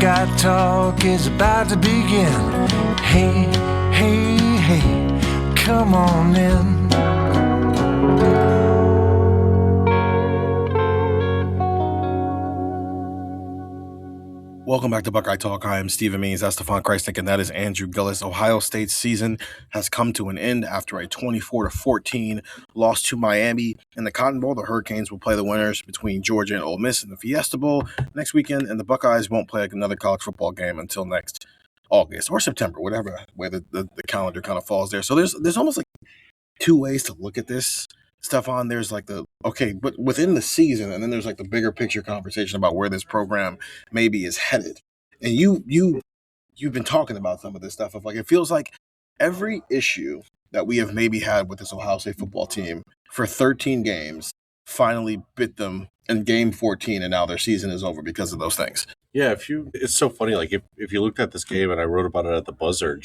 Buckeye Talk is about to begin. Hey, hey, hey, come on in. Welcome back to Buckeye Talk. I am Stephen Means, that's Stefan Krajisnik, and that is Andrew Gillis. Ohio State's season has come to an end after a 24-14 loss to Miami. In the Cotton Bowl, the Hurricanes will play the winners between Georgia and Ole Miss in the Fiesta Bowl next weekend, and the Buckeyes won't play another college football game until next August or September, whatever way the calendar kind of falls there. So there's almost like two ways to look at this. Stefan, there's like but within the season, and then there's like the bigger picture conversation about where this program maybe is headed. And you've been talking about some of this stuff of like, it feels like every issue that we have maybe had with this Ohio State football team for 13 games finally bit them in game 14, and now their season is over because of those things. Yeah, it's so funny. Like if you looked at this game, and I wrote about it at the buzzer,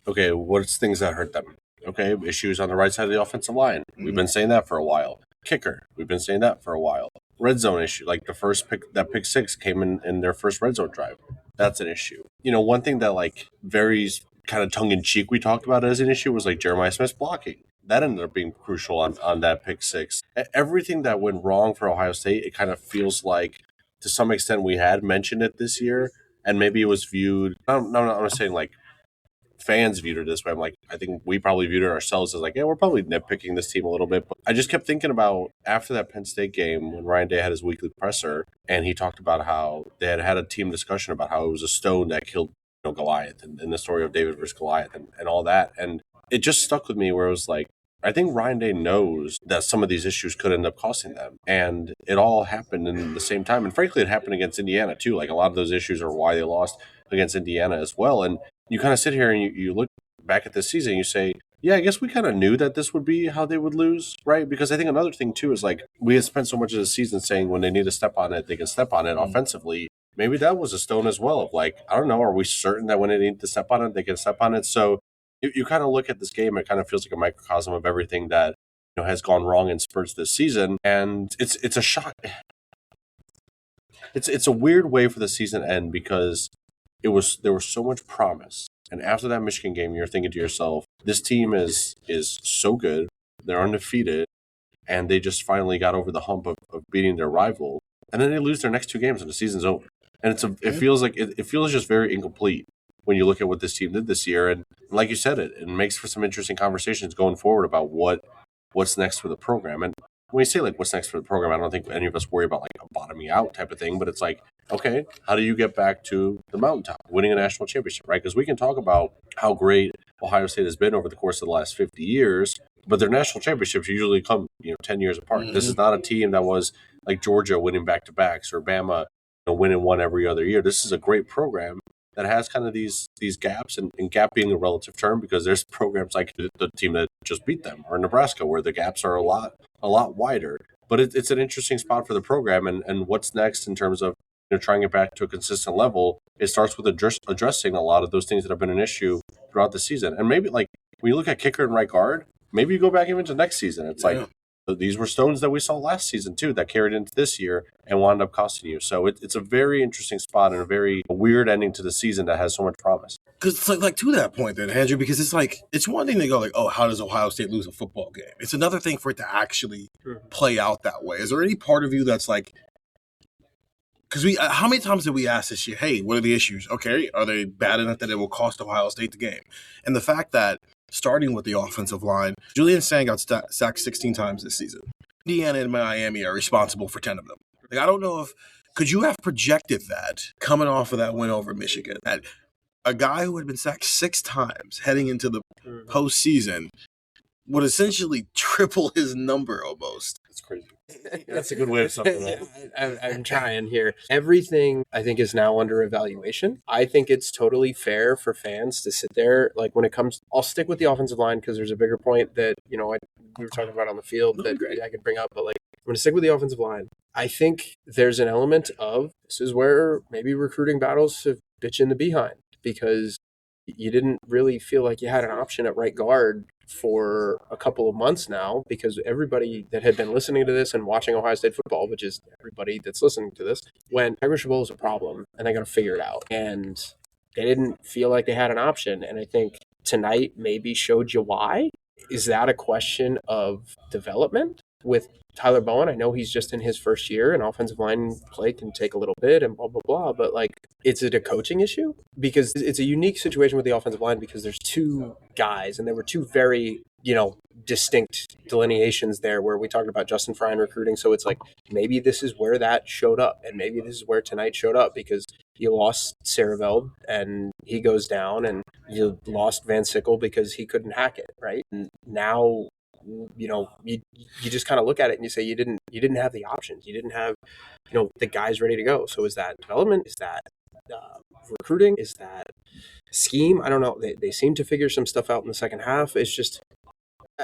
what's things that hurt them? Okay, issues on the right side of the offensive line. We've been saying that for a while. Kicker, we've been saying that for a while. Red zone issue, like the first pick six came in their first red zone drive. That's an issue. You know, one thing that like varies kind of tongue in cheek we talked about as an issue was like Jeremiah Smith's blocking. That ended up being crucial on that pick six. Everything that went wrong for Ohio State, it kind of feels like to some extent we had mentioned it this year, and maybe it was viewed. I'm not saying like fans viewed it this way. I think we probably viewed it ourselves as like, yeah, we're probably nitpicking this team a little bit. But I just kept thinking about after that Penn State game when Ryan Day had his weekly presser and he talked about how they had a team discussion about how it was a stone that killed Goliath and the story of David versus Goliath and all that. And it just stuck with me where it was like, I think Ryan Day knows that some of these issues could end up costing them. And it all happened in the same time. And frankly, it happened against Indiana too. Like a lot of those issues are why they lost against Indiana as well. And you kind of sit here and you look back at this season and you say, yeah, I guess we kind of knew that this would be how they would lose, right? Because I think another thing too is like we had spent so much of the season saying when they need to step on it, they can step on it offensively. Maybe that was a stone as well of like, I don't know, are we certain that when they need to step on it, they can step on it? So you kind of look at this game, it kind of feels like a microcosm of everything that has gone wrong in spurts this season. And it's a shock. It's a weird way for the season to end because there was so much promise. And after that Michigan game, you're thinking to yourself, this team is so good. They're undefeated. And they just finally got over the hump of beating their rival. And then they lose their next two games and the season's over. And it feels like it feels just very incomplete when you look at what this team did this year. And like you said, it makes for some interesting conversations going forward about what's next for the program. And when you say like what's next for the program, I don't think any of us worry about like a bottoming out type of thing, but it's like, okay, how do you get back to the mountaintop, winning a national championship, right? Because we can talk about how great Ohio State has been over the course of the last 50 years, but their national championships usually come 10 years apart. Mm-hmm. This is not a team that was like Georgia winning back-to-backs or Bama winning one every other year. This is a great program that has kind of these gaps, and gap being a relative term because there's programs like the team that just beat them or Nebraska where the gaps are a lot wider. But it's an interesting spot for the program, and what's next in terms of trying it back to a consistent level. It starts with addressing a lot of those things that have been an issue throughout the season. And maybe like when you look at kicker and right guard, maybe you go back even to next season. It's like these were stones that we saw last season too that carried into this year and wound up costing you. So it's a very interesting spot and a very weird ending to the season that has so much promise. Because it's like to that point then, Andrew, because it's one thing to go like, oh, how does Ohio State lose a football game? It's another thing for it to actually play out that way. Is there any part of you that's like, because how many times did we ask this year, hey, what are the issues? Okay, are they bad enough that it will cost Ohio State the game? And the fact that starting with the offensive line, Julian Sang got sacked 16 times this season. Indiana and Miami are responsible for 10 of them. Like, I don't know could you have projected that coming off of that win over Michigan, that a guy who had been sacked 6 times heading into the postseason would essentially triple his number almost. That's crazy. That's a good way of summing that. I'm trying here. Everything, I think, is now under evaluation. I think it's totally fair for fans to sit there. Like when it comes, I'll stick with the offensive line because there's a bigger point that, we were talking about on the field that I could bring up. But like, I'm going to stick with the offensive line. I think there's an element of this is where maybe recruiting battles have bitch in the behind because you didn't really feel like you had an option at right guard for a couple of months now, because everybody that had been listening to this and watching Ohio State football, which is everybody that's listening to this, when Irish Bowl is a problem and they got to figure it out. And they didn't feel like they had an option. And I think tonight maybe showed you why. Is that a question of development with Tyler Bowen? I know he's just in his first year, and offensive line play can take a little bit and blah, blah, blah. But, like, is it a coaching issue? Because it's a unique situation with the offensive line because there's two guys, and there were two very, distinct delineations there where we talked about Justin Fry and recruiting. So it's like maybe this is where that showed up, and maybe this is where tonight showed up because you lost Sareveld and he goes down, and you lost Van Sickle because he couldn't hack it, right? And now, you just kind of look at it and you say you didn't have the options. You didn't have, the guys ready to go. So is that development? Is that recruiting? Is that scheme? I don't know. They seem to figure some stuff out in the second half. It's just,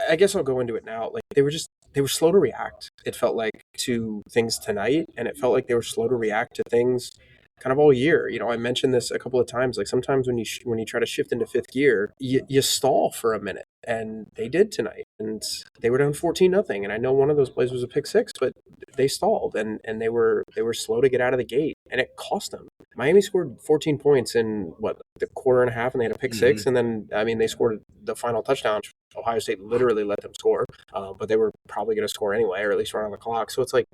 I guess I'll go into it now. Like they were slow to react. It felt like to things tonight, and it felt like they were slow to react to things kind of all year. I mentioned this a couple of times. Like sometimes when you try to shift into fifth gear, you stall for a minute, and they did tonight. And they were down 14-0. And I know one of those plays was a pick six, but they stalled and they were slow to get out of the gate, and it cost them. Miami scored 14 points in the quarter and a half, and they had a pick six, and then they scored the final touchdown. Ohio State literally let them score, but they were probably going to score anyway, or at least run on the clock. So it's like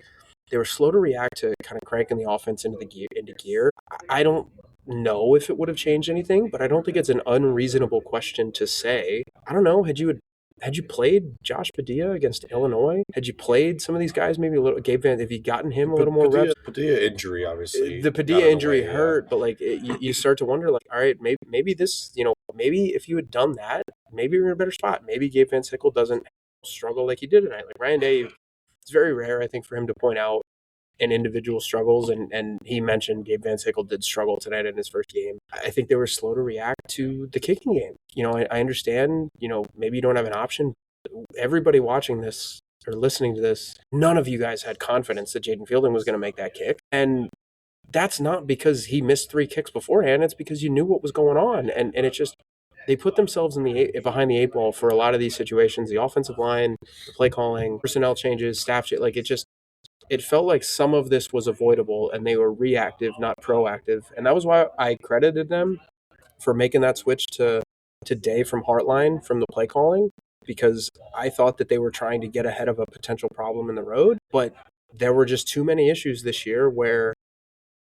they were slow to react to kind of cranking the offense into gear. I don't know if it would have changed anything, but I don't think it's an unreasonable question to say. I don't know. Had you played Josh Padilla against Illinois? Had you played some of these guys, maybe a little Gabe Van? Have you gotten him a little more reps? Padilla injury, obviously. The Padilla injury hurt, but like you start to wonder, like, all right, maybe this, maybe if you had done that, maybe you're in a better spot. Maybe Gabe Van Sickle doesn't struggle like he did tonight. Like Ryan Day, it's very rare, I think, for him to point out an individual struggles, and he mentioned Gabe Van Sickle did struggle tonight in his first game. I think they were slow to react to the kicking game. I understand, maybe you don't have an option. Everybody watching this or listening to this, none of you guys had confidence that Jaden Fielding was going to make that kick. And that's not because he missed 3 kicks beforehand. It's because you knew what was going on. And it's just, they put themselves behind the 8 ball for a lot of these situations. The offensive line, the play calling, personnel changes, staff change, it felt like some of this was avoidable, and they were reactive, not proactive. And that was why I credited them for making that switch to Day from Heartline from the play calling, because I thought that they were trying to get ahead of a potential problem in the road. But there were just too many issues this year where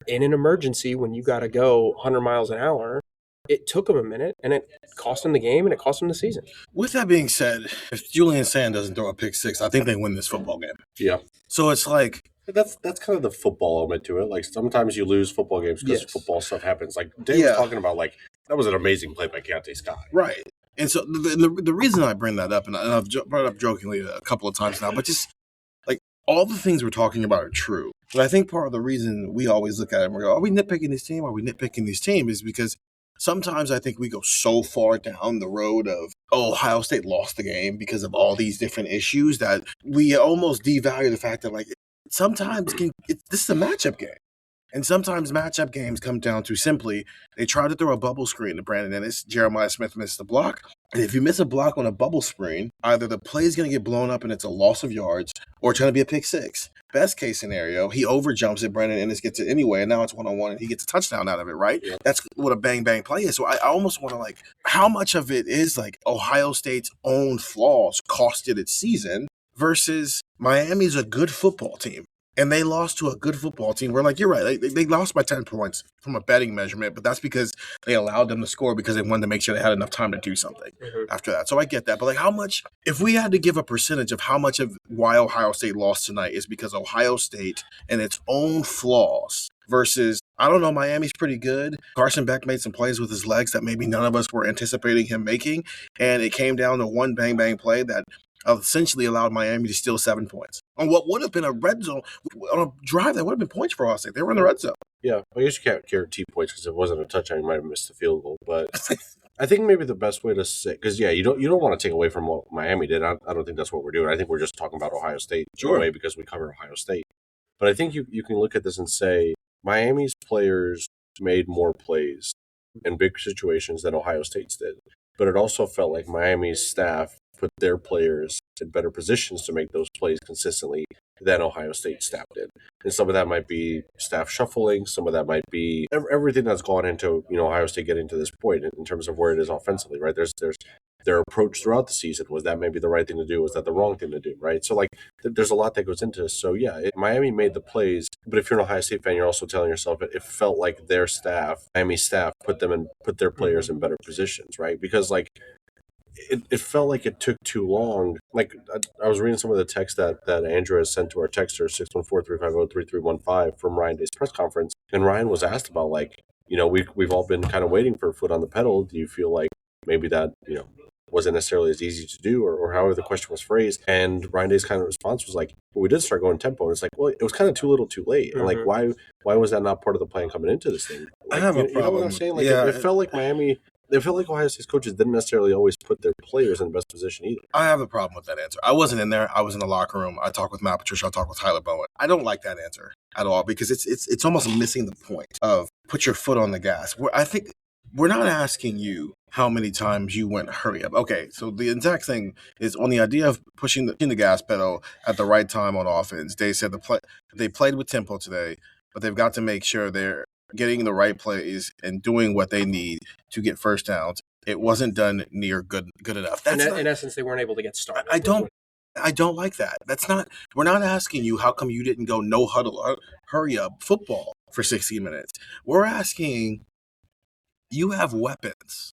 in an emergency, when you got to go 100 miles an hour, it took them a minute, and it cost them the game, and it cost them the season. With that being said, if Julian Sand doesn't throw a pick six, I think they win this football game. Yeah. So it's like that's kind of the football element to it. Like sometimes you lose football games because football stuff happens. Like Dave was talking about, like that was an amazing play by Keontae Scott. Right. And so the reason I bring that up, and I've brought it up jokingly a couple of times now, but just like all the things we're talking about are true. But I think part of the reason we always look at it and we go, are we nitpicking this team? Are we nitpicking this team? Is because sometimes I think we go so far down the road of, Ohio State lost the game because of all these different issues that we almost devalue the fact that, like, sometimes this is a matchup game. And sometimes matchup games come down to simply, they try to throw a bubble screen to Brandon Ennis. Jeremiah Smith missed the block. And if you miss a block on a bubble screen, either the play is going to get blown up and it's a loss of yards, or it's going to be a pick six. Best case scenario, he overjumps it, Brandon Ennis gets it anyway, and now it's 1-on-1, and he gets a touchdown out of it, right? Yeah. That's what a bang-bang play is. So I almost want to, like, how much of it is, like, Ohio State's own flaws costed its season versus Miami's a good football team. And they lost to a good football team. We're like, you're right. They lost by 10 points from a betting measurement, but that's because they allowed them to score because they wanted to make sure they had enough time to do something after that. So I get that. But, like, how much, if we had to give a percentage of how much of why Ohio State lost tonight is because Ohio State and its own flaws versus, I don't know, Miami's pretty good. Carson Beck made some plays with his legs that maybe none of us were anticipating him making. And it came down to one bang-bang play that essentially allowed Miami to steal 7 points on what would have been a red zone, on a drive that would have been points for Ohio State. They were in the red zone. Yeah, I guess you can't guarantee points because it wasn't a touchdown. You might have missed the field goal, but I think maybe the best way to say, because you don't want to take away from what Miami did. I don't think that's what we're doing. I think we're just talking about Ohio State anyway because we cover Ohio State. But I think you can look at this and say Miami's players made more plays in big situations than Ohio State's did. But it also felt like Miami's staff put their players in better positions to make those plays consistently than Ohio State staff did. And some of that might be staff shuffling. Some of that might be everything that's gone into, Ohio State getting to this point in terms of where it is offensively, right? There's their approach throughout the season. Was that maybe the right thing to do? Was that the wrong thing to do, right? So, there's a lot that goes into this. So, yeah, Miami made the plays, but if you're an Ohio State fan, you're also telling yourself it felt like their staff, Miami staff, put their players in better positions, right? Because, it felt like it took too long. I was reading some of the text that Andrew has sent to our texter, 614-350-3315, from Ryan Day's press conference. And Ryan was asked about, we've all been kind of waiting for a foot on the pedal. Do you feel like maybe that, wasn't necessarily as easy to do, or however the question was phrased? And Ryan Day's kind of response was we did start going tempo. And it's well, it was kind of too little too late. And why was that not part of the plan coming into this thing? I have a problem. You know what I'm saying? It felt like Miami... It felt like Ohio State's coaches didn't necessarily always put their players in the best position either. I have a problem with that answer. I wasn't in there. I was in the locker room. I talked with Matt Patricia. I talked with Tyler Bowen. I don't like that answer at all because it's almost missing the point of put your foot on the gas. I think we're not asking you how many times you went hurry up. Okay, so the exact thing is on the idea of pushing the gas pedal at the right time on offense. They said they played with tempo today, but they've got to make sure they're getting the right plays and doing what they need to get first downs. It wasn't done near good enough. In essence, they weren't able to get started. I don't like that. We're not asking you how come you didn't go no huddle, hurry up football for 60 minutes. We're asking you have weapons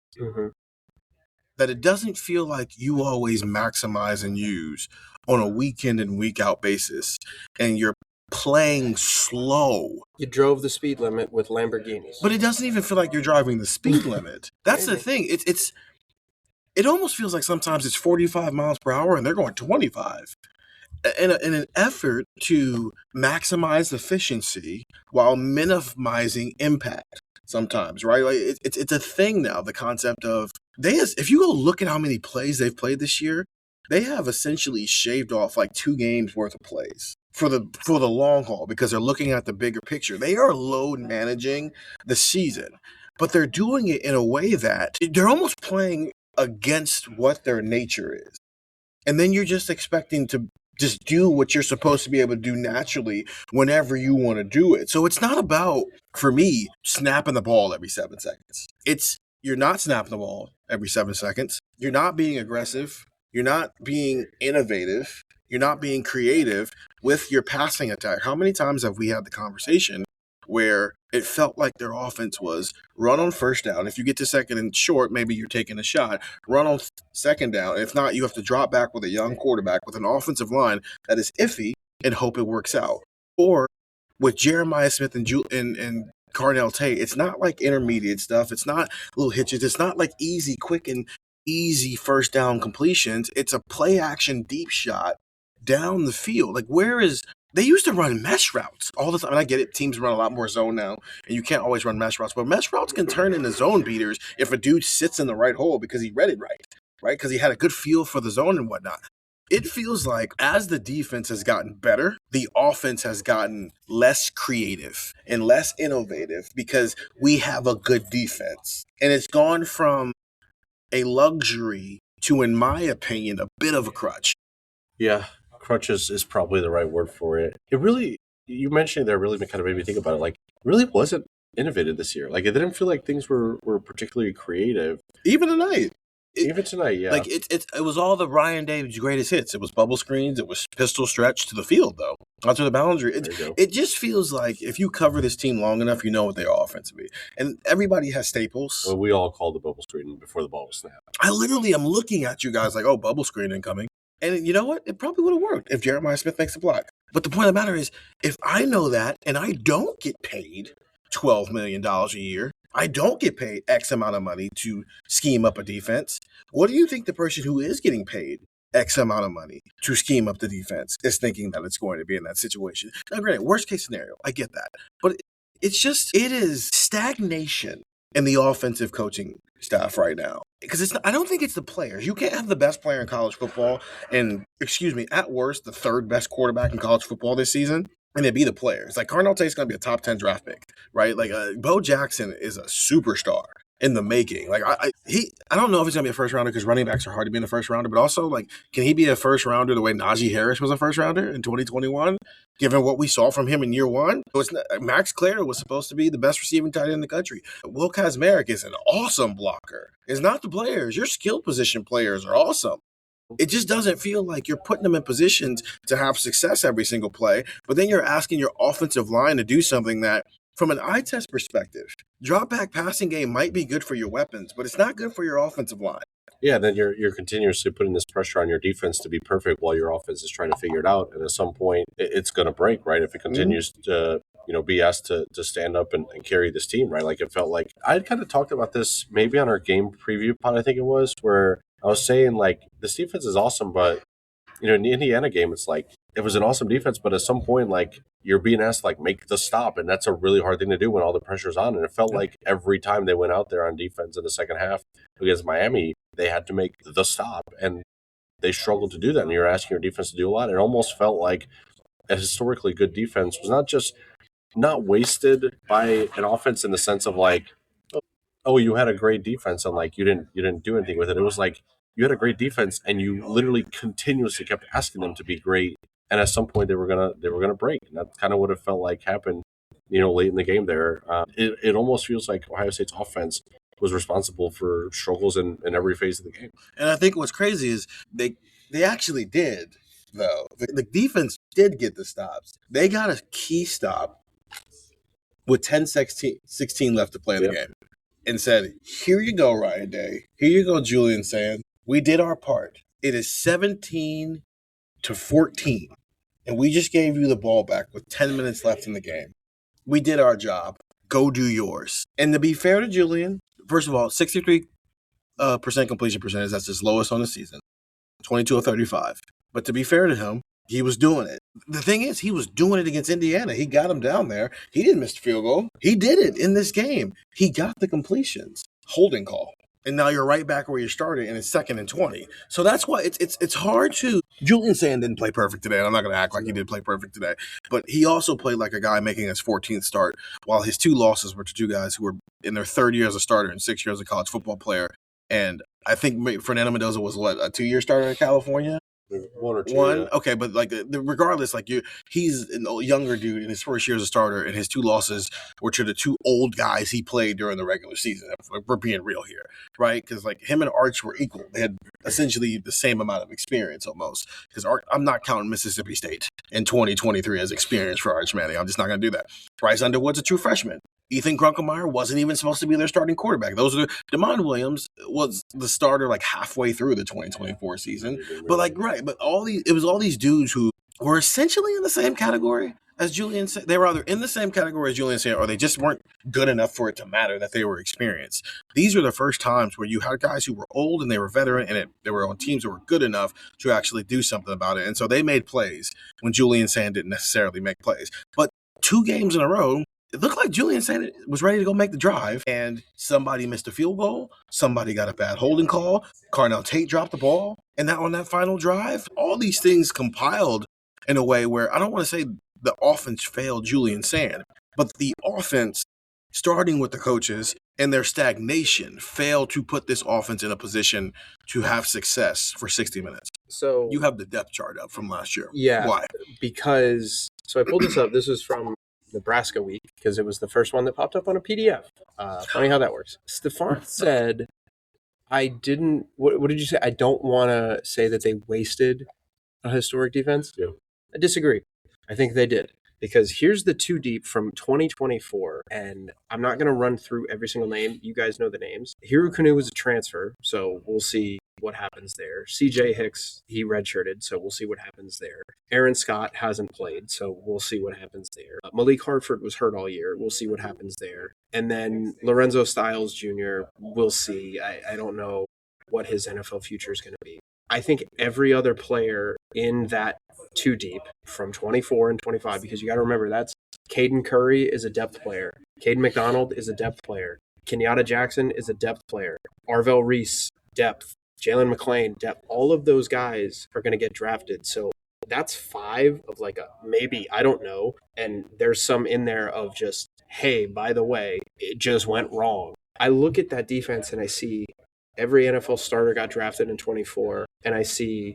that it doesn't feel like you always maximize and use on a week in and week out basis, and you're playing slow. You drove the speed limit with Lamborghinis. But it doesn't even feel like you're driving the speed limit. That's the thing. It almost feels like sometimes it's 45 miles per hour and they're going 25. In an effort to maximize efficiency while minimizing impact sometimes, right? It's a thing now, the concept of if you go look at how many plays they've played this year, they have essentially shaved off 2 games worth of plays for the long haul because they're looking at the bigger picture. They are load managing the season, but they're doing it in a way that they're almost playing against what their nature is. And then you're just expecting to just do what you're supposed to be able to do naturally whenever you want to do it. So it's not about, for me, snapping the ball every 7 seconds. You're not snapping the ball every 7 seconds. You're not being aggressive. You're not being innovative. You're not being creative with your passing attack. How many times have we had the conversation where it felt like their offense was run on first down? If you get to second and short, maybe you're taking a shot. Run on second down. If not, you have to drop back with a young quarterback with an offensive line that is iffy and hope it works out. Or with Jeremiah Smith and Carnell Tate, it's not like intermediate stuff. It's not little hitches. It's not like quick and easy first down completions. It's a play action deep shot down the field. They used to run mesh routes all the time. And I get it. Teams run a lot more zone now, and you can't always run mesh routes. But mesh routes can turn into zone beaters if a dude sits in the right hole because he read it right? Because he had a good feel for the zone and whatnot. It feels like as the defense has gotten better, the offense has gotten less creative and less innovative because we have a good defense. And it's gone from a luxury to, in my opinion, a bit of a crutch. Yeah. Crutch is probably the right word for it. It really, you mentioned there really kind of made me think about it. It really wasn't innovative this year. It didn't feel like things were particularly creative. Even tonight. Yeah. It was all the Ryan Dave's greatest hits. It was bubble screens. It was pistol stretch to the field, though. Not to the boundary. It just feels like if you cover this team long enough, you know what they are offensively. And everybody has staples. Well, we all called the bubble screen before the ball was snapped. I literally am looking at you guys like, oh, bubble screen incoming. And you know what? It probably would have worked if Jeremiah Smith makes a block. But the point of the matter is, if I know that and I don't get paid $12 million a year, I don't get paid X amount of money to scheme up a defense, what do you think the person who is getting paid X amount of money to scheme up the defense is thinking that it's going to be in that situation? Now, granted, worst case scenario, I get that. But it is stagnation in the offensive coaching staff right now. Because I don't think it's the players. You can't have the best player in college football and, at worst, the third best quarterback in college football this season, and it be the players. Carnell Tate's going to be a top 10 draft pick, right? Bo Jackson is a superstar. in the making. Like I don't know if he's gonna be a first rounder because running backs are hard to be in the first rounder, but also like, can he be a first rounder the way Najee Harris was a first rounder in 2021? Given what we saw from him in year one, so it's not, Max Clare was supposed to be the best receiving tight end in the country. Will Kazmarek is an awesome blocker. It's not the players. Your skill position players are awesome. It just doesn't feel like you're putting them in positions to have success every single play, but then you're asking your offensive line to do something that, from an eye test perspective, drop back passing game might be good for your weapons, but it's not good for your offensive line. Yeah, then you're continuously putting this pressure on your defense to be perfect while your offense is trying to figure it out. And at some point, it's going to break, right? If it continues to be asked to stand up and carry this team, right? Like, it felt like I had kind of talked about this maybe on our game preview pod, I think it was, where I was saying, like, this defense is awesome, but in the Indiana game, it's like it was an awesome defense, but at some point, like, you're being asked to, like, make the stop, and that's a really hard thing to do when all the pressure's on. And it felt like every time they went out there on defense in the second half against Miami, they had to make the stop, and they struggled to do that. And you're asking your defense to do a lot. It almost felt like a historically good defense was not wasted by an offense in the sense of like, oh, you had a great defense and like you didn't do anything with it. It was like you had a great defense and you literally continuously kept asking them to be great. And at some point they were gonna break. And that's kind of what it felt like happened, late in the game there. It almost feels like Ohio State's offense was responsible for struggles in every phase of the game. And I think what's crazy is they actually did, though. The defense did get the stops. They got a key stop with 10-16 left to play in the game and said, here you go, Ryan Day. Here you go, Julian Sand. We did our part. It is 17-14, and we just gave you the ball back with 10 minutes left in the game. We did our job. Go do yours. And to be fair to Julian, first of all, 63% completion percentage. That's his lowest on the season. 22 of 35. But to be fair to him, he was doing it. The thing is, he was doing it against Indiana. He got him down there. He didn't miss the field goal. He did it in this game. He got the completions. Holding call. And now you're right back where you started, and it's 2nd and 20. So that's why it's hard to. Julian Sand didn't play perfect today, and I'm not going to act like he did play perfect today. But he also played like a guy making his 14th start, while his 2 losses were to 2 guys who were in their 3rd year as a starter and 6 years as a college football player. And I think Fernando Mendoza was, what, a 2-year starter in California? 1 or 2. One, yeah. okay, but like regardless, like he's a younger dude in his 1st year as a starter, and his 2 losses were to the 2 old guys he played during the regular season. We're being real here, right? Because like him and Arch were equal; they had essentially the same amount of experience almost. Because I'm not counting Mississippi State in 2023 as experience for Arch Manning. I'm just not going to do that. Bryce Underwood's a true freshman. Ethan Grunkelmeyer wasn't even supposed to be their starting quarterback. DeMond Williams was the starter like halfway through the 2024 season. But like, right, but it was all these dudes who were essentially in the same category as Julian. They were either in the same category as Julian Sand, or they just weren't good enough for it to matter that they were experienced. These are the first times where you had guys who were old and they were veteran, and they were on teams that were good enough to actually do something about it. And so they made plays when Julian Sand didn't necessarily make plays. But 2 games in a row, it looked like Julian Sand was ready to go make the drive, and somebody missed a field goal. Somebody got a bad holding call. Carnell Tate dropped the ball. And on that final drive, all these things compiled in a way where I don't want to say the offense failed Julian Sand, but the offense, starting with the coaches and their stagnation, failed to put this offense in a position to have success for 60 minutes. So you have the depth chart up from last year. Yeah. Why? Because, so I pulled this up. This was from Nebraska week because it was the first one that popped up on a PDF. Funny how that works. Stefan said, what did you say? I don't want to say that they wasted a historic defense. Yeah. I disagree. I think they did. Because here's the 2 deep from 2024, and I'm not going to run through every single name. You guys know the names. Hiru Kanu was a transfer, so we'll see what happens there. CJ Hicks, he redshirted, so we'll see what happens there. Aaron Scott hasn't played, so we'll see what happens there. Malik Hartford was hurt all year. We'll see what happens there. And then Lorenzo Styles Jr., we'll see. I don't know what his NFL future is going to be. I think every other player in that 2 deep from 24 and 25, because you got to remember that's Caden Curry is a depth player. Caden McDonald is a depth player. Kenyatta Jackson is a depth player. Arvell Reese, depth. Jalen McClain, depth. All of those guys are going to get drafted. So that's 5 of like a maybe, I don't know. And there's some in there of just, hey, by the way, it just went wrong. I look at that defense and I see every NFL starter got drafted in 24, and I see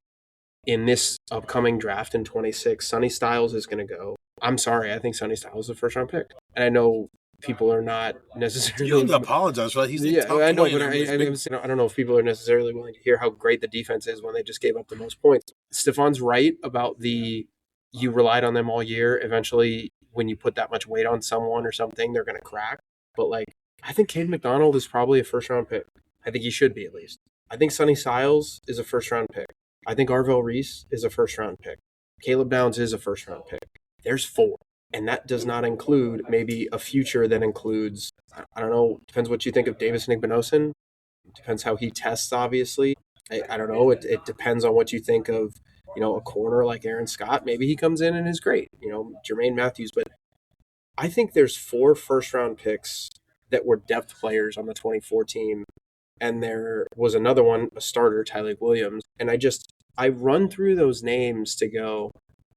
in this upcoming draft in 26, Sonny Styles is going to go. I'm sorry, I think Sonny Styles is a first round pick. And I know people are not necessarily. You don't have to apologize for that. He's the top I know, 20 but I don't know if people are necessarily willing to hear how great the defense is when they just gave up the most points. Stefan's right about you relied on them all year. Eventually, when you put that much weight on someone or something, they're going to crack. But like, I think Cade McDonald is probably a first round pick. I think he should be at least. I think Sonny Styles is a first round pick. I think Arvell Reese is a first round pick. Caleb Downs is a first round pick. There's 4. And that does not include maybe a future that includes, I don't know, depends what you think of Davis Nigbenosin. Depends how he tests, obviously. I don't know. It depends on what you think of, a corner like Aaron Scott. Maybe he comes in and is great, Jermaine Matthews. But I think there's 4 first round picks that were depth players on the 24 team. And there was another one, a starter, Tyleik Williams. And I run through those names to go,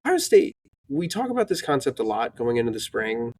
Ohio State, we talk about this concept a lot going into the spring.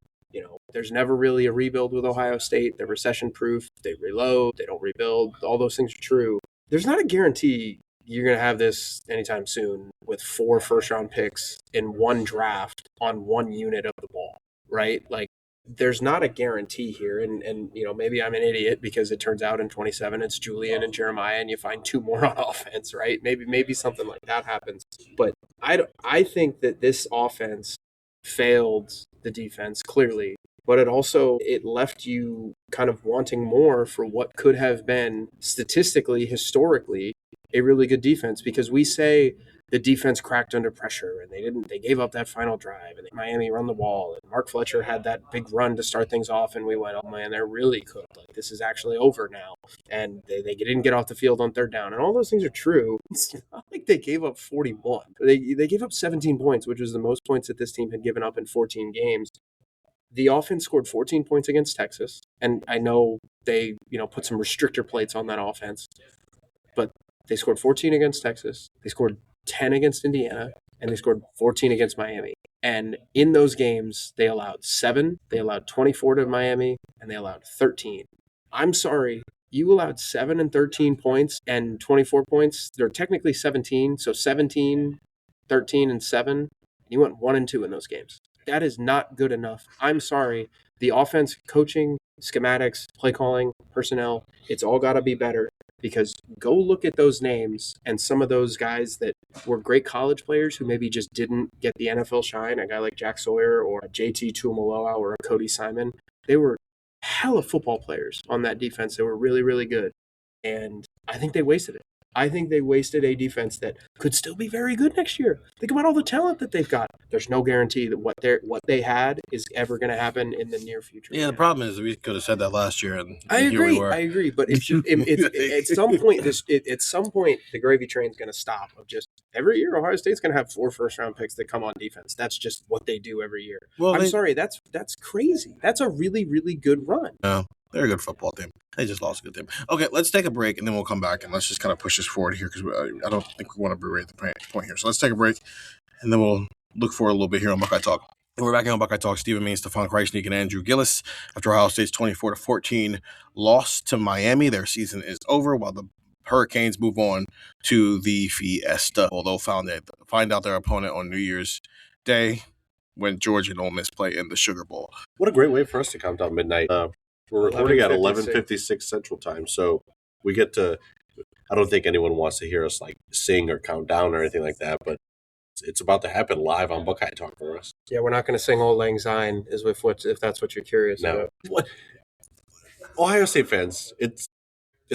There's never really a rebuild with Ohio State. They're recession-proof. They reload. They don't rebuild. All those things are true. There's not a guarantee you're going to have this anytime soon with 4 first-round picks in one draft on one unit of the ball, right? Like, there's not a guarantee here. And maybe I'm an idiot because it turns out in 27 it's Julian and Jeremiah and you find 2 more on offense, right? Maybe something like that happens. But I think that this offense failed the defense clearly, but it left you kind of wanting more for what could have been statistically, historically, a really good defense, because we say the defense cracked under pressure and they gave up that final drive and Miami run the ball and Mark Fletcher had that big run to start things off and we went, oh man, they're really cooked. Like, this is actually over now. And they didn't get off the field on 3rd down. And all those things are true. It's not like they gave up 41. They gave up 17 points, which was the most points that this team had given up in 14 games. The offense scored 14 points against Texas. And I know they, put some restrictor plates on that offense, but they scored 14 against Texas. They scored 10 against Indiana, and they scored 14 against Miami. And in those games, they allowed 7, they allowed 24 to Miami, and they allowed 13. I'm sorry, you allowed 7 and 13 points and 24 points. They're technically 17, so 17, 13, and 7. You went 1 and 2 in those games. That is not good enough. I'm sorry. The offense, coaching, schematics, play calling, personnel, it's all got to be better. Because go look at those names and some of those guys that were great college players who maybe just didn't get the NFL shine, a guy like Jack Sawyer or a JT Tuimoloau or a Cody Simon. They were hella football players on that defense. They were really, really good. And I think they wasted it. I think they wasted a defense that could still be very good next year. Think about all the talent that they've got. There's no guarantee that what they had is ever going to happen in the near future. Yeah, the problem is we could have said that last year, and I here we were. agree. But at some point, the gravy train's going to stop. Of just every year, Ohio State's going to have 4 first-round picks that come on defense. That's just what they do every year. Well, I'm sorry, that's crazy. That's a really, really good run. Yeah. They're a good football team. They just lost a good team. Okay, let's take a break, and then we'll come back, and let's just kind of push this forward here because I don't think we want to berate the point here. So let's take a break, and then we'll look forward a little bit here on Buckeye Talk. And we're back on Buckeye Talk. Stephen Means, Stefan Krajisnik, and Andrew Gillis. After Ohio State's 24-14 loss to Miami, their season is over while the Hurricanes move on to the Fiesta. Although find out their opponent on New Year's Day when Georgia and Ole Miss play in the Sugar Bowl. What a great way for us to count down midnight. We're recording at 11:56 Central Time, so we get to. I don't think anyone wants to hear us like sing or count down or anything like that, but it's about to happen live on Buckeye Talk for us. Yeah, we're not going to sing Old Lang Syne, if that's what you're curious about. What? Ohio State fans, it's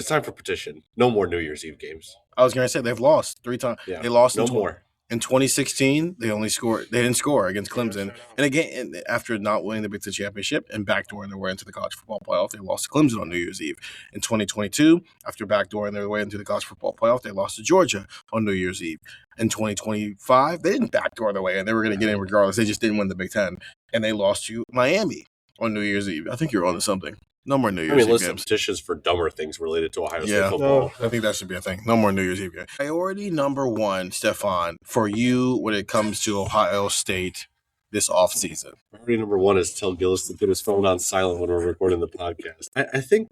time for petition. No more New Year's Eve games. I was going to say they've lost 3 times. Yeah, they lost no more. In 2016, they didn't score against Clemson. And again, after not winning the Big Ten Championship and backdooring their way into the college football playoff, they lost to Clemson on New Year's Eve. In 2022, after backdooring their way into the college football playoff, they lost to Georgia on New Year's Eve. In 2025, they didn't backdoor their way, and they were going to get in regardless. They just didn't win the Big Ten. And they lost to Miami on New Year's Eve. I think you're on to something. No more New Year's Eve listen, games. Petitions for dumber things related to Ohio State football. I think that should be a thing. No more New Year's Eve games. Priority number 1, Stefan, for you when it comes to Ohio State this offseason? Priority number one is tell Gillis to put his phone on silent when we're recording the podcast. I think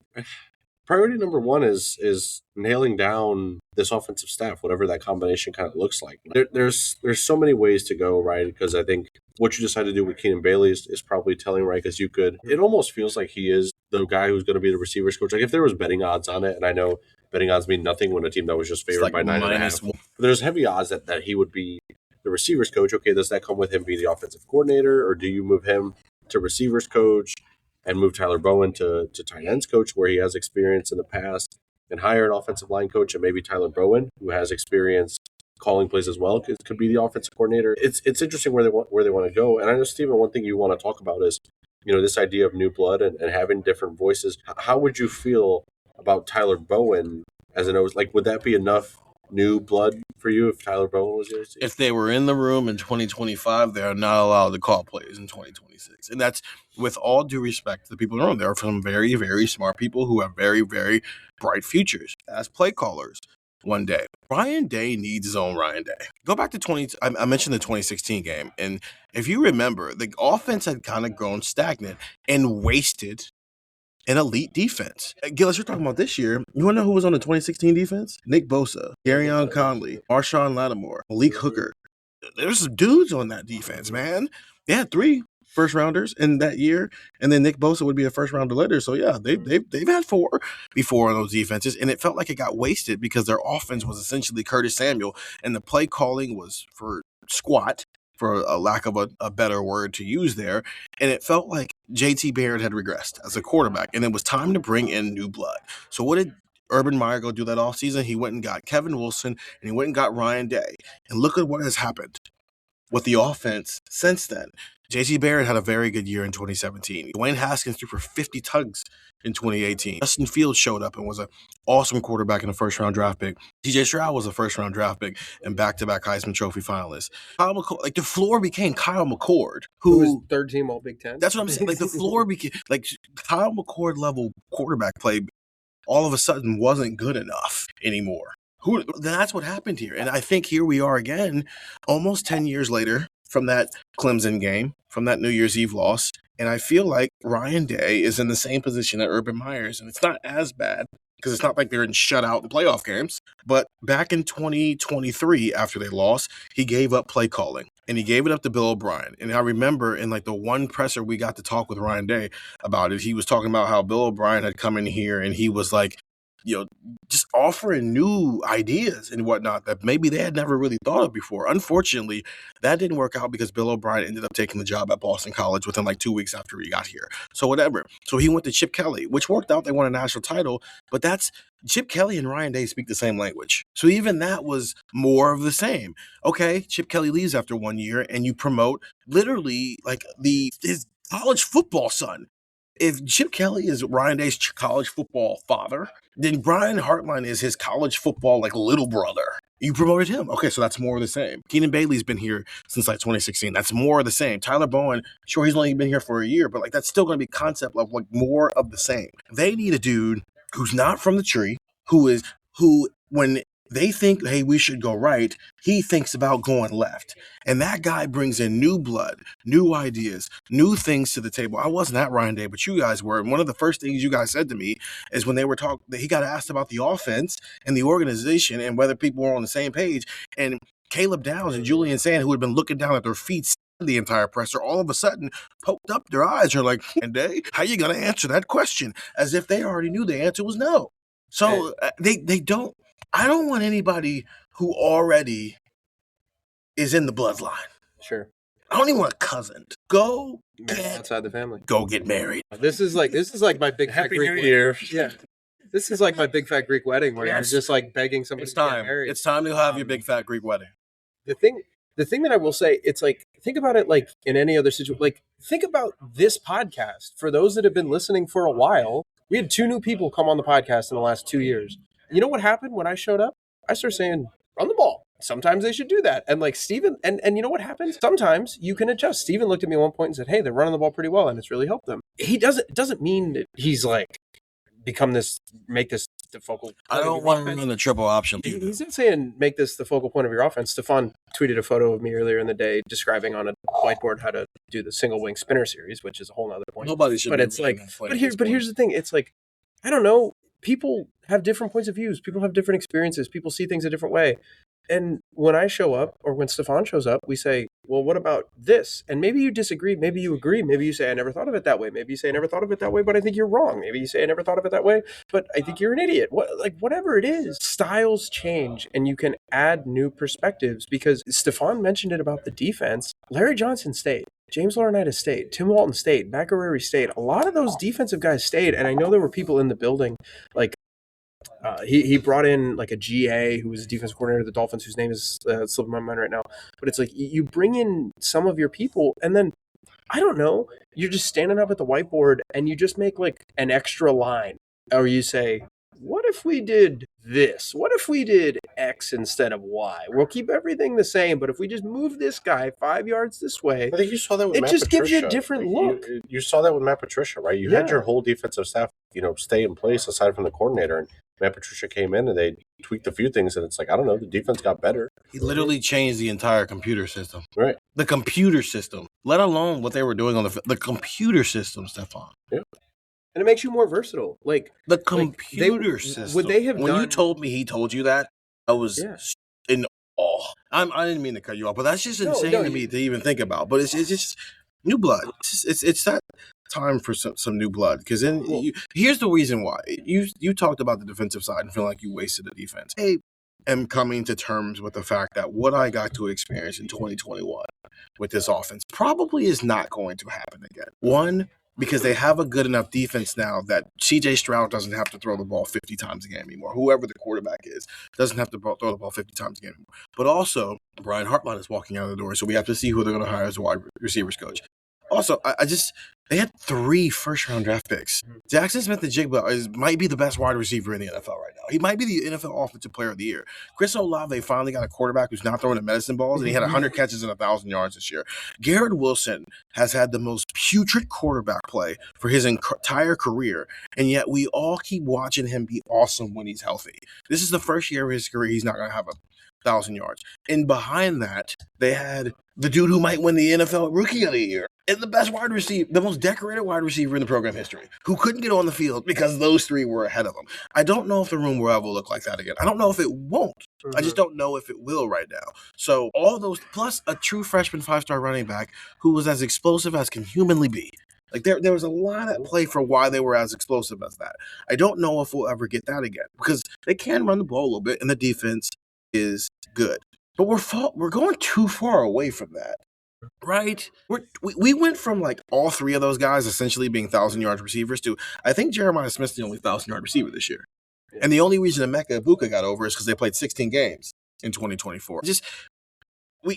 priority number one is nailing down this offensive staff, whatever that combination kind of looks like. There's so many ways to go, right? Because I think what you decide to do with Keenan Bailey is probably telling, right? Because it almost feels like he is the guy who's going to be the receivers coach. Like if there was betting odds on it, and I know betting odds mean nothing when a team that was just favored by 9.5. But there's heavy odds that he would be the receivers coach. Okay, does that come with him being the offensive coordinator, or do you move him to receivers coach and move Tyler Bowen to tight ends coach, where he has experience in the past, and hire an offensive line coach and maybe Tyler Bowen, who has experience calling plays as well, could be the offensive coordinator. It's interesting where they want to go. And I know, Stephen, one thing you want to talk about is, this idea of new blood and having different voices. How would you feel about Tyler Bowen as an like? Would that be enough new blood for you if Tyler Bowen was yours? If they were in the room in 2025, they are not allowed to call plays in 2026. And that's with all due respect to the people in the room. There are some very, very smart people who have very, very bright futures as play callers one day. Ryan Day needs his own Ryan Day. Go back to I mentioned the 2016 game. And if you remember, the offense had kind of grown stagnant and wasted an elite defense. Gillis, you're talking about this year. You want to know who was on the 2016 defense? Nick Bosa, Garyon Conley, Marshawn Lattimore, Malik Hooker. There's some dudes on that defense, man. They had 3 first rounders in that year, and then Nick Bosa would be a first rounder later. So yeah, they've had 4 before on those defenses, and it felt like it got wasted because their offense was essentially Curtis Samuel, and the play calling was for squat, for a lack of a better word to use there. And it felt like JT Barrett had regressed as a quarterback, and it was time to bring in new blood. So what did Urban Meyer go do that offseason? He went and got Kevin Wilson, and he went and got Ryan Day. And look at what has happened with the offense since then. JT Barrett had a very good year in 2017. Dwayne Haskins threw for 50 tugs in 2018. Justin Fields showed up and was an awesome quarterback and a first-round draft pick. TJ Stroud was a first-round draft pick and back-to-back Heisman Trophy finalist. Kyle McCord, the floor became Kyle McCord, who was third team All Big Ten. That's what I'm saying. The floor became Kyle McCord level quarterback play. All of a sudden, wasn't good enough anymore. That's what happened here, and I think here we are again, almost 10 years later from that Clemson game, from that New Year's Eve loss. And I feel like Ryan Day is in the same position that Urban Meyer's, and it's not as bad because it's not like they're in shutout in playoff games. But back in 2023, after they lost, he gave up play calling, and he gave it up to Bill O'Brien. And I remember in the one presser we got to talk with Ryan Day about it, he was talking about how Bill O'Brien had come in here and he was like, just offering new ideas and whatnot that maybe they had never really thought of before. Unfortunately, that didn't work out because Bill O'Brien ended up taking the job at Boston College within 2 weeks after he got here. So whatever. So he went to Chip Kelly, which worked out. They won a national title, but that's Chip Kelly and Ryan Day speak the same language. So even that was more of the same. Okay, Chip Kelly leaves after 1 year and you promote literally his college football son. If Chip Kelly is Ryan Day's college football father, then Brian Hartline is his college football little brother. You promoted him. Okay, so that's more of the same. Keenan Bailey's been here since 2016. That's more of the same. Tyler Bowen, sure, he's only been here for a year, but that's still going to be concept of more of the same. They need a dude who's not from the tree, who when they think, hey, we should go right, he thinks about going left. And that guy brings in new blood, new ideas, new things to the table. I wasn't at Ryan Day, but you guys were. And one of the first things you guys said to me is when they were talking, he got asked about the offense and the organization and whether people were on the same page. And Caleb Downs and Julian Sand, who had been looking down at their feet the entire presser, all of a sudden poked up their eyes and are like, Ryan Day, how you going to answer that question? As if they already knew the answer was no. So they don't. I don't want anybody who already is in the bloodline. Sure. I don't even want a cousin. Go outside the family. Go get married. This is like my big fat Happy Greek New Year. Yeah. This is like my big fat Greek wedding where you're just begging somebody to get married. It's time to have your big fat Greek wedding. The thing that I will say, it's think about it in any other situation. Think about this podcast. For those that have been listening for a while, we had 2 new people come on the podcast in the last 2 years. You know what happened when I showed up? I started saying, run the ball. Sometimes they should do that. And Steven, and you know what happens? Sometimes you can adjust. Steven looked at me at one point and said, hey, they're running the ball pretty well and it's really helped them. It doesn't mean that he's make this the focal point I of don't your want to offense. run the triple option. He's not saying make this the focal point of your offense. Stefan tweeted a photo of me earlier in the day describing on a whiteboard how to do the single wing spinner series, which is a whole other point. Nobody should But be it's running like, that play but at this point. here's the thing. It's like, I don't know. People have different points of views. People have different experiences. People see things a different way. And when I show up or when Stefan shows up, we say, well, what about this? And maybe you disagree. Maybe you agree. Maybe you say, I never thought of it that way. Maybe you say, I never thought of it that way, but I think you're wrong. Maybe you say, I never thought of it that way, but I think you're an idiot. Whatever it is, styles change and you can add new perspectives because Stefan mentioned it about the defense. Larry Johnson stayed. James Laurinaitis stayed. Tim Walton stayed. Macareri stayed. A lot of those defensive guys stayed. And I know there were people in the building like, he brought in like a GA who was a defensive coordinator of the Dolphins, whose name is slipping my mind right now. But it's like you bring in some of your people, and then I don't know, you're just standing up at the whiteboard and you just make like an extra line, or you say, "What if we did this? What if we did X instead of Y? We'll keep everything the same, but if we just move this guy 5 yards this way." I think you saw that with It Matt just Patricia. gives you a different look. You saw that with Matt Patricia, right? You had Yeah. your whole defensive staff, stay in place aside from the coordinator, and Matt Patricia came in and they tweaked a few things, and it's like, I don't know, the defense got better. He literally changed the entire computer system. Right. The computer system, let alone what they were doing on the computer system, Stefan. Yeah. And it makes you more versatile. Like The computer system. Would they have when done? you told me he told you that, I was Yeah. in awe. I didn't mean to cut you off, but that's just insane to me to even think about. But it's just new blood. It's that time for some new blood. Because then here's the reason why. You talked about the defensive side and feeling like you wasted the defense. I am coming to terms with the fact that what I got to experience in 2021 with this offense probably is not going to happen again. One, because they have a good enough defense now that C.J. Stroud doesn't have to throw the ball 50 times a game anymore. Whoever the quarterback is doesn't have to throw the ball 50 times a game anymore. But also, Brian Hartline is walking out of the door, so we have to see who they're going to hire as a wide receivers coach. Also, they had 3 first-round draft picks. Jackson Smith-Njigba might be the best wide receiver in the NFL right now. He might be the NFL Offensive Player of the Year. Chris Olave finally got a quarterback who's not throwing the medicine balls, and he had 100 catches and 1,000 yards this year. Garrett Wilson has had the most putrid quarterback play for his entire career, and yet we all keep watching him be awesome when he's healthy. This is the first year of his career he's not going to have 1,000 yards. And behind that, they had the dude who might win the NFL Rookie of the Year and the best wide receiver, the most decorated wide receiver in the program history, who couldn't get on the field because those 3 were ahead of him. I don't know if the room will ever look like that again. I don't know if it won't. I just don't know if it will right now. So all those, plus a true freshman 5-star running back who was as explosive as can humanly be. Like there was a lot at play for why they were as explosive as that. I don't know if we'll ever get that again because they can run the ball a little bit and the defense is good. But we're going too far away from that. Right? We went from like all 3 of those guys essentially being 1,000-yard receivers to I think Jeremiah Smith's the only 1,000-yard receiver this year. And the only reason Emeka Egbuka got over is because they played 16 games in 2024.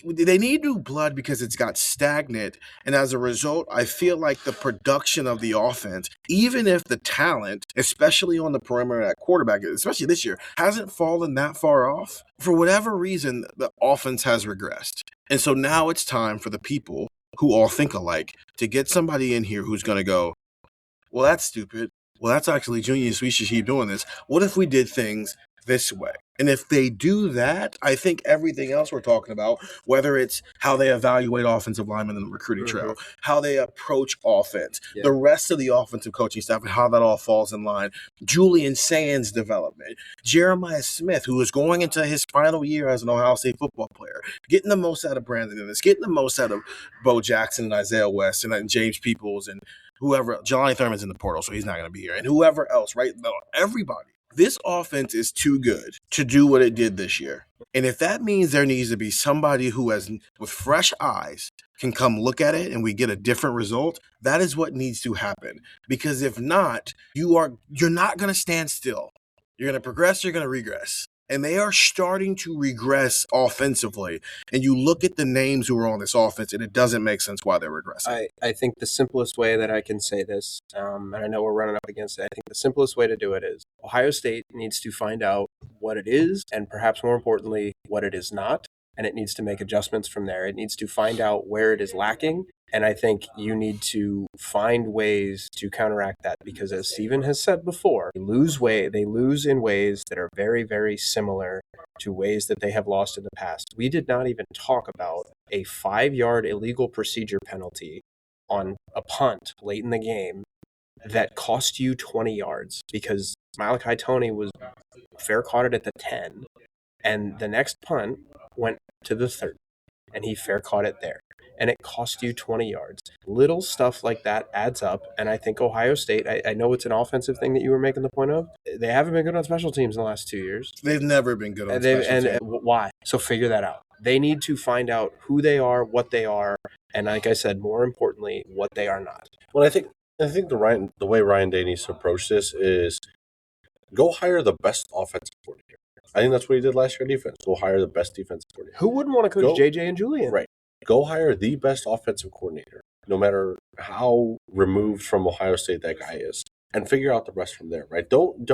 They need new blood because it's got stagnant, and as a result, I feel like the production of the offense, even if the talent, especially on the perimeter at quarterback, especially this year, hasn't fallen that far off, for whatever reason, the offense has regressed. And so now it's time for the people who all think alike to get somebody in here who's going to go, well, that's stupid. Well, that's actually genius. We should keep doing this. What if we did things this way? And if they do that, I think everything else we're talking about, whether it's how they evaluate offensive linemen in the recruiting trail, how they approach offense, the rest of the offensive coaching staff and how that all falls in line, Julian Sands' development, Jeremiah Smith, who is going into his final year as an Ohio State football player, getting the most out of Brandon Ennis, getting the most out of Bo Jackson and Isaiah West and James Peoples and whoever. Jelani Thurman's in the portal, so he's not going to be here. And whoever else, right? No, everybody. This offense is too good to do what it did this year. And if that means there needs to be somebody who has, with fresh eyes, can come look at it and we get a different result, that is what needs to happen. Because if not, you're not going to stand still. You're going to progress, you're going to regress. And they are starting to regress offensively. And you look at the names who are on this offense, and it doesn't make sense why they're regressing. I think the simplest way that I can say this, and I know we're running up against it, I think the simplest way to do it is Ohio State needs to find out what it is, and perhaps more importantly, what it is not, and it needs to make adjustments from there. It needs to find out where it is lacking And I think you need to find ways to counteract that because, as Steven has said before, they lose in ways that are very, very similar to ways that they have lost in the past. We did not even talk about a 5-yard illegal procedure penalty on a punt late in the game that cost you 20 yards because Malachi Tony was fair caught it at the 10, and the next punt went to the 30, and he fair caught it there. And it cost you 20 yards. Little stuff like that adds up. And I think Ohio State, I know it's an offensive thing that you were making the point of. They haven't been good on special teams in the last 2 years. They've never been good on special teams. And why? So figure that out. They need to find out who they are, what they are, and like I said, more importantly, what they are not. Well, I think the way Ryan Day needs to approach this is go hire the best offensive coordinator. I think that's what he did last year on defense. Go hire the best defensive coordinator. Who wouldn't want to coach JJ and Julian? Right. Go hire the best offensive coordinator, no matter how removed from Ohio State that guy is, and figure out the rest from there, right? Don't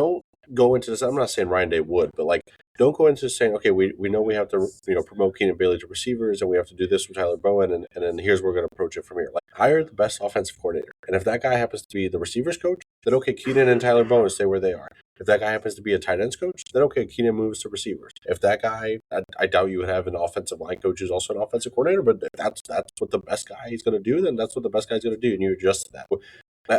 go into this. I'm not saying Ryan Day would, but like, don't go into saying, okay, we know we have to promote Keenan Bailey to receivers, and we have to do this with Tyler Bowen, and then here's where we're going to approach it from here. Like, hire the best offensive coordinator, and if that guy happens to be the receivers coach, then okay, Keenan and Tyler Bowen stay where they are. If that guy happens to be a tight ends coach, then okay, Keenan moves to receivers. If that guy, I doubt you would have an offensive line coach who's also an offensive coordinator, but if that's what the best guy is going to do, then that's what the best guy's going to do, and you adjust to that.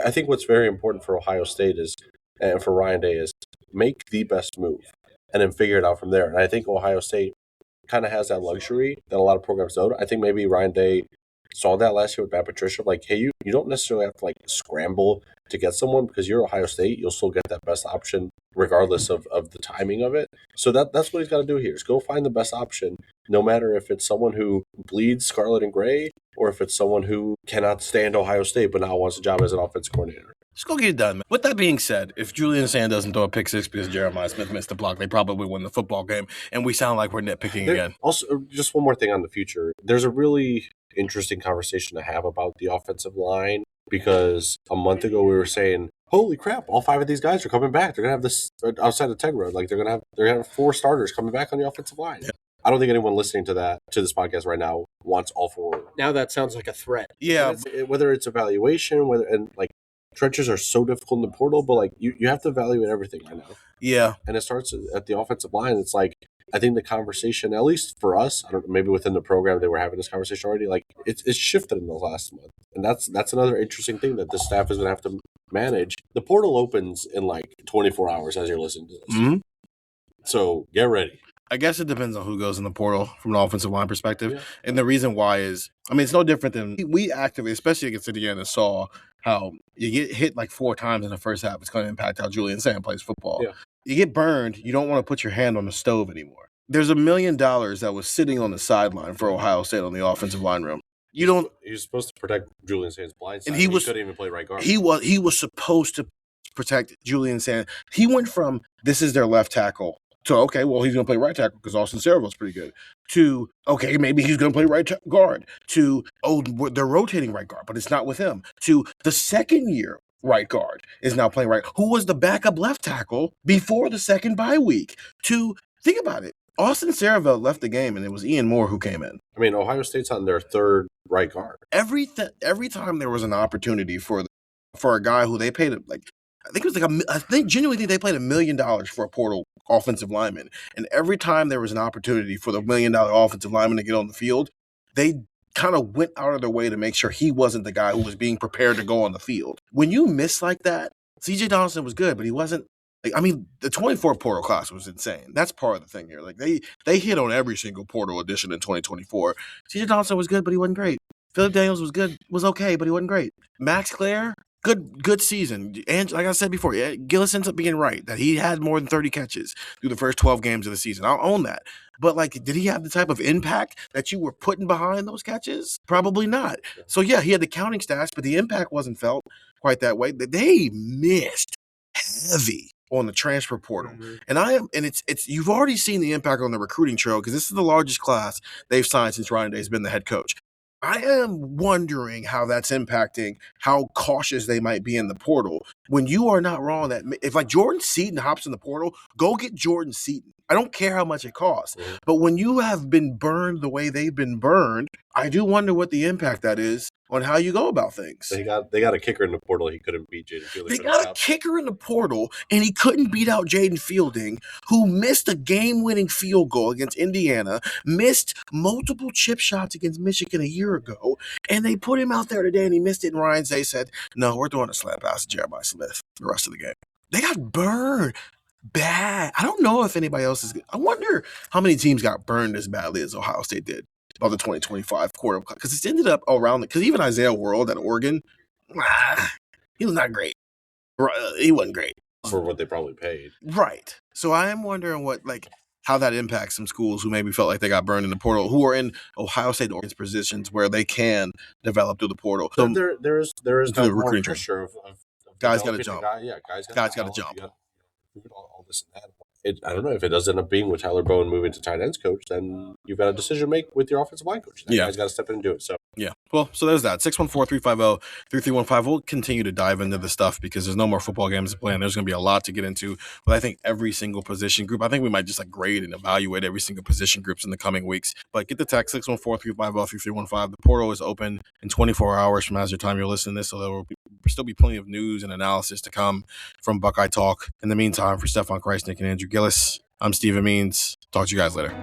I think what's very important for Ohio State is, and for Ryan Day, is make the best move and then figure it out from there. And I think Ohio State kind of has that luxury that a lot of programs don't. I think maybe Ryan Day saw that last year with Matt Patricia. Like, hey, you don't necessarily have to like scramble to get someone because you're Ohio State. You'll still get that best option regardless of the timing of it. So that's what he's got to do here is go find the best option, no matter if it's someone who bleeds scarlet and gray or if it's someone who cannot stand Ohio State but now wants a job as an offensive coordinator. Just go get it done, man. With that being said, if Julian Sand doesn't throw a pick six because Jeremiah Smith missed the block, they probably win the football game, and we sound like we're nitpicking again. Also, just one more thing on the future. There's a really interesting conversation to have about the offensive line because a month ago we were saying, holy crap, all 5 of these guys are coming back. They're going to have this outside of Tegra. Like, they're going to have 4 starters coming back on the offensive line. Yeah. I don't think anyone listening to this podcast right now wants all 4. Now that sounds like a threat. Yeah. Whether it's evaluation, trenches are so difficult in the portal, but like you have to evaluate everything right now. Yeah. And it starts at the offensive line. It's like, I think the conversation, at least for us, I don't know, maybe within the program they were having this conversation already, like it's shifted in the last month. And that's another interesting thing that the staff is going to have to manage. The portal opens in like 24 hours as you're listening to this. Mm-hmm. So get ready. I guess it depends on who goes in the portal from an offensive line perspective. Yeah. And the reason why is, it's no different than we actively, especially against Indiana, saw how you get hit like 4 times in the first half. It's going to impact how Julian Sand plays football. Yeah. You get burned, you don't want to put your hand on the stove anymore. There's $1 million that was sitting on the sideline for Ohio State on the offensive line room. He was supposed to protect Julian Sand's blind side, and he couldn't even play right guard. He was supposed to protect Julian Sand. He went from, this is their left tackle, to, okay, well, he's going to play right tackle because Austin Servo's pretty good, to, okay, maybe he's going to play right guard, to, oh, they're rotating right guard, but it's not with him, to the second year right guard is now playing right, who was the backup left tackle before the second bye week, to, think about it, Austin Servo left the game, and it was Ian Moore who came in. Ohio State's on their 3rd right guard. Every time there was an opportunity for a guy who they paid, like, I genuinely think they paid $1 million for a portal offensive lineman. And every time there was an opportunity for the $1 million offensive lineman to get on the field, they kind of went out of their way to make sure he wasn't the guy who was being prepared to go on the field. When you miss like that, CJ Donaldson was good, but he wasn't. The 24 portal class was insane. That's part of the thing here. Like, they hit on every single portal addition in 2024. CJ Donaldson was good, but he wasn't great. Philip Daniels was okay, but he wasn't great. Max Clare, good season. And like I said before, Gillis ends up being right that he had more than 30 catches through the first 12 games of the season. I'll own that. But, like, did he have the type of impact that you were putting behind those catches? Probably not. So, yeah, he had the counting stats, but the impact wasn't felt quite that way. They missed heavy on the transfer portal. Mm-hmm. And it's you've already seen the impact on the recruiting trail because this is the largest class they've signed since Ryan Day's been the head coach. I am wondering how that's impacting how cautious they might be in the portal when you are not wrong that if like Jordan Seaton hops in the portal, go get Jordan Seaton. I don't care how much it costs. Mhm. But when you have been burned the way they've been burned, I do wonder what the impact that is on how you go about things. They got a kicker in the portal. He couldn't beat Jaden Fielding. They for the got a job. kicker in the portal, and he couldn't beat out Jaden Fielding, who missed a game-winning field goal against Indiana, missed multiple chip shots against Michigan a year ago, and they put him out there today, and he missed it, and Ryan Zay said, no, we're throwing a slant pass to Jeremiah Smith for the rest of the game. They got burned bad. I don't know if anybody else is – I wonder how many teams got burned as badly as Ohio State did about the 2025 quarter, because it's ended up around – because even Isaiah World at Oregon, he was not great. He wasn't great for what they probably paid. Right. So I am wondering how that impacts some schools who maybe felt like they got burned in the portal, who are in Ohio State positions where they can develop through the portal. So there is the no more recruiting pressure of guys got to developing jump. Guys got to jump. All this and that. I don't know if it does end up being with Tyler Bowen moving to tight ends coach, then you've got a decision to make with your offensive line coach. That guy's got to step in and do it. So yeah. Well, so there's that. 614-350-3315. We'll continue to dive into the stuff because there's no more football games to play, and there's going to be a lot to get into. But I think every single position group, I think we might just grade and evaluate every single position groups in the coming weeks. But get the text 614-350-3315. The portal is open in 24 hours from as your time you're listening to this, so there will still be plenty of news and analysis to come from Buckeye Talk. In the meantime, for Stefan Krajisnik and Andrew Gillis, I'm Stephen Means. Talk to you guys later.